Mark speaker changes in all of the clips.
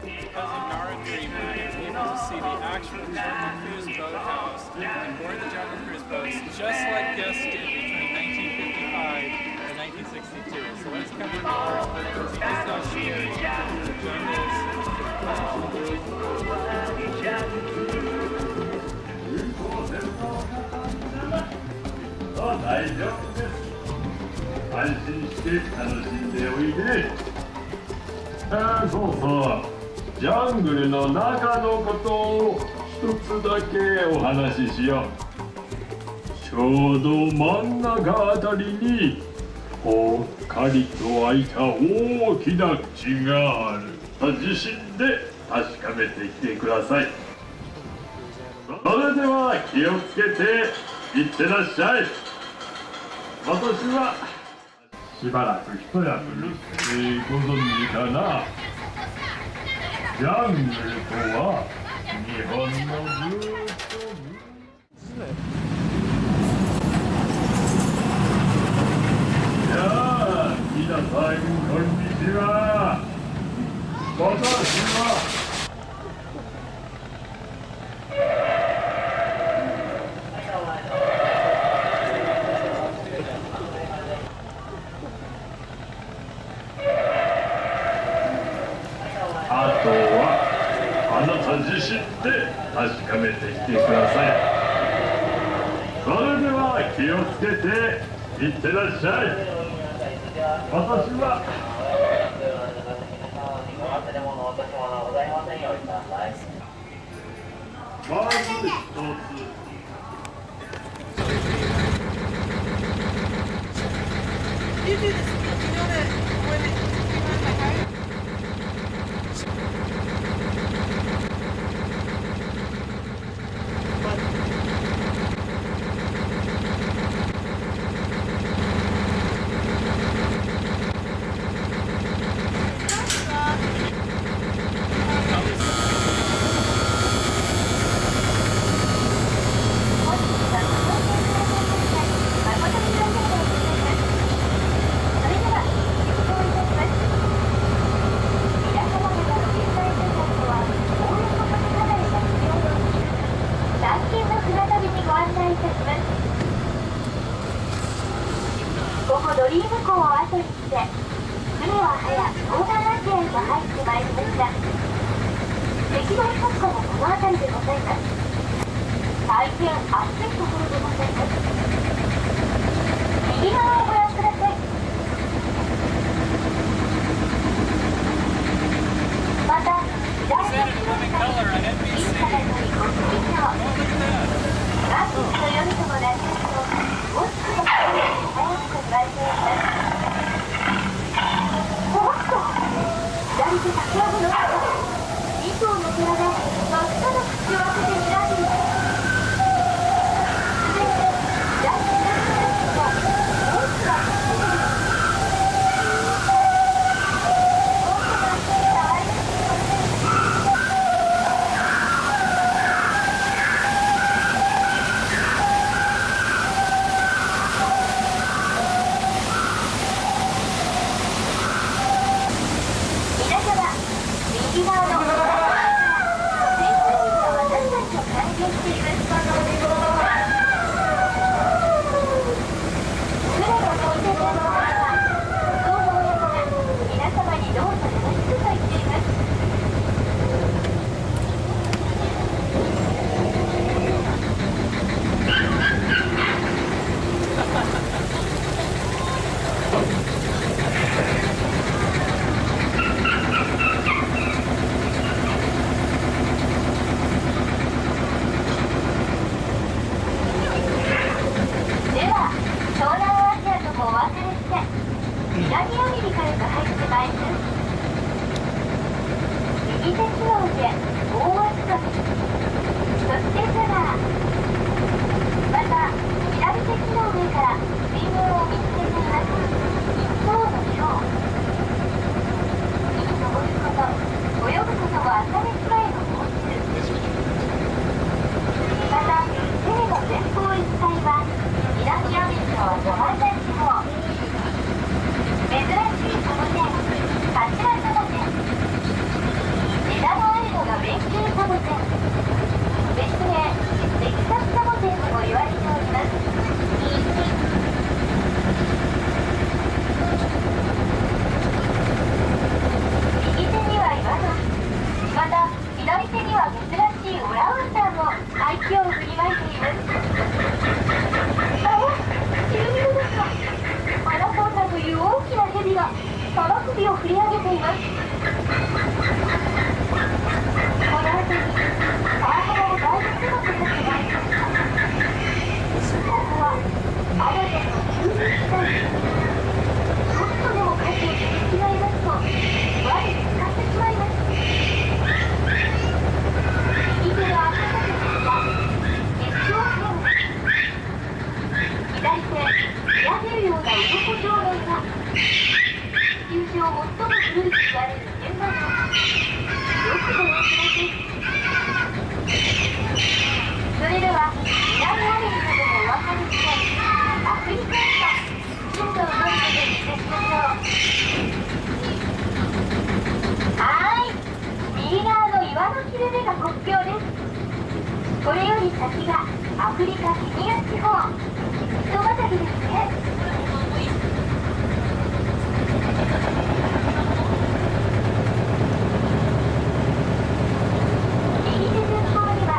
Speaker 1: Because of Nara Dreamland, you're able to see the actual Jungle Cruise boathouse and board the Jungle Cruise boats just like Gus did between 1955 and 1962. So let's come on board. It's not scary. The jungles.
Speaker 2: 大丈夫です。安心して楽しんでおいで。そうそう。ジャングルの中のことを一つだけお話ししよう。ちょうど真ん中あたりにぽっかりと開いた大きな口がある。自身で確かめてきてください。それでは気をつけていってらっしゃい。私はしばらく一役にご存知かな。ジャングルとは日本のずっとやあ、皆さんこんにちは。私はあとはあなた自身で確かめてきてください。それでは気をつけていってらっしゃい。私はまず一つ。
Speaker 3: ここドリーム港を後にして船は早横断ランへと入ってまいりました。赤道直下もこの辺りでございます。大変暑いところでございます。右側をご覧ください。また左の広さに小さな鳥ごきみしょう。ガスの夜ともなりますと大きく早く言われています。おっと左手竹やぶの中2頭の虎が真っ赤な口を開けて睨んでいます。続いて左手の手が大きく開けています。また左手木の上から水面を見つけています。一方のせるような鱗状の岩、地球上最も古いと言われる現場のよくご覧ください。それでは南アメリカでもお分かりください。アフリカへと進路を取ることにいたしましょう。はーい、右側の岩の切れ目が国境です。これより先がアフリカケニア地方、人またぎですね。右手前方には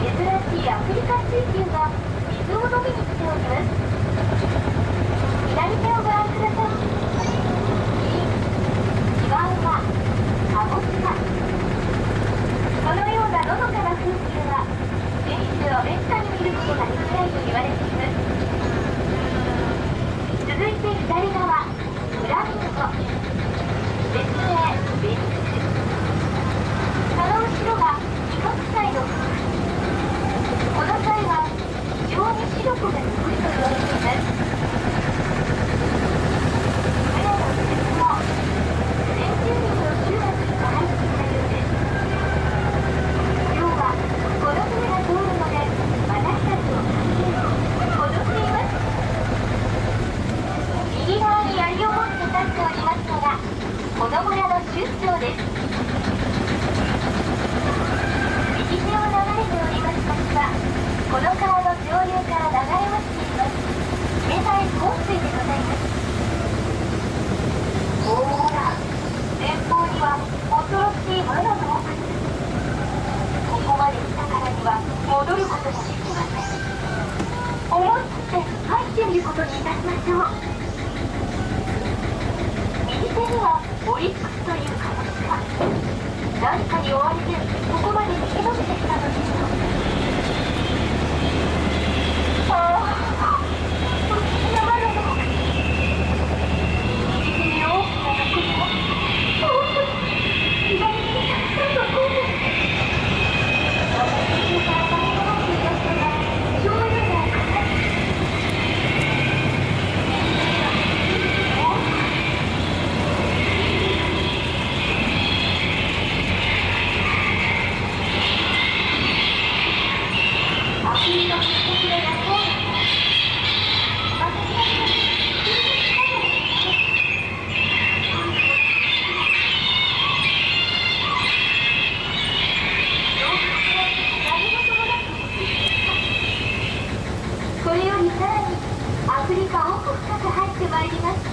Speaker 3: 珍しいアフリカ水牛が水を飲みに来ております。左手をご覧ください。シマウマ、カモシカ、このようなのどかな風景は現地ではめったに見ることができないと言われています。続いて左側、フラミンゴ、別名ベニス。その後ろが二角鯛の夫婦。この鯛は非常に視力が低いと言われています。船の先も先住民の集落にも入っていたようです。今日はこの船が通るので私たちを助ける踊っています。右側に槍を持って立っておりますのがこの村の酋長です。右手を流れております場所はこの川の上流から流れ落ちています冷たい洪水でございます。ほら、前方には恐ろしい罠の奥。ここまで来たからには戻ることができません。思い切って入ってみることにいたしましょう。右手にはオリックスというカモシカ。何かに追われてここまで逃げ延びてきたのでしょう。ああ、不思議な窓の奥。右手に大きな毒も、左手にたくさんのコーン。私から何もなくいましたが、醤油の形。アフリカの人々がこうこれよりさらにアフリカ奥深く入ってまいります。現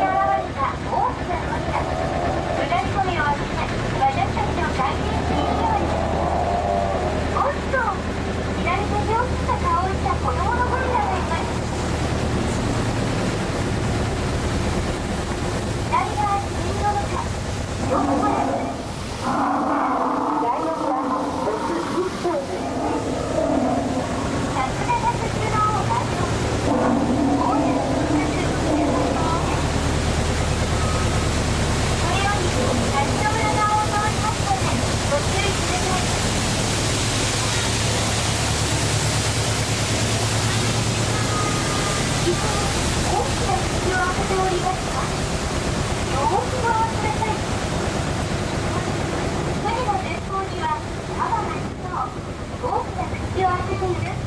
Speaker 3: れた大きなゴリラ、うなり声を上げて私たちを歓迎しているようです。おっと、左手に大きな顔をした子供のゴリラがいます。左側に金色のか、よくご覧ください。ライオンは僕一頭です。170種のライオン。大きな金額、これより橋の裏側を通りますのでご注意ください。右手に大きな口を開けておりますが、よーくご覧ください。船の前方にはカバが1頭大きな口を開けている。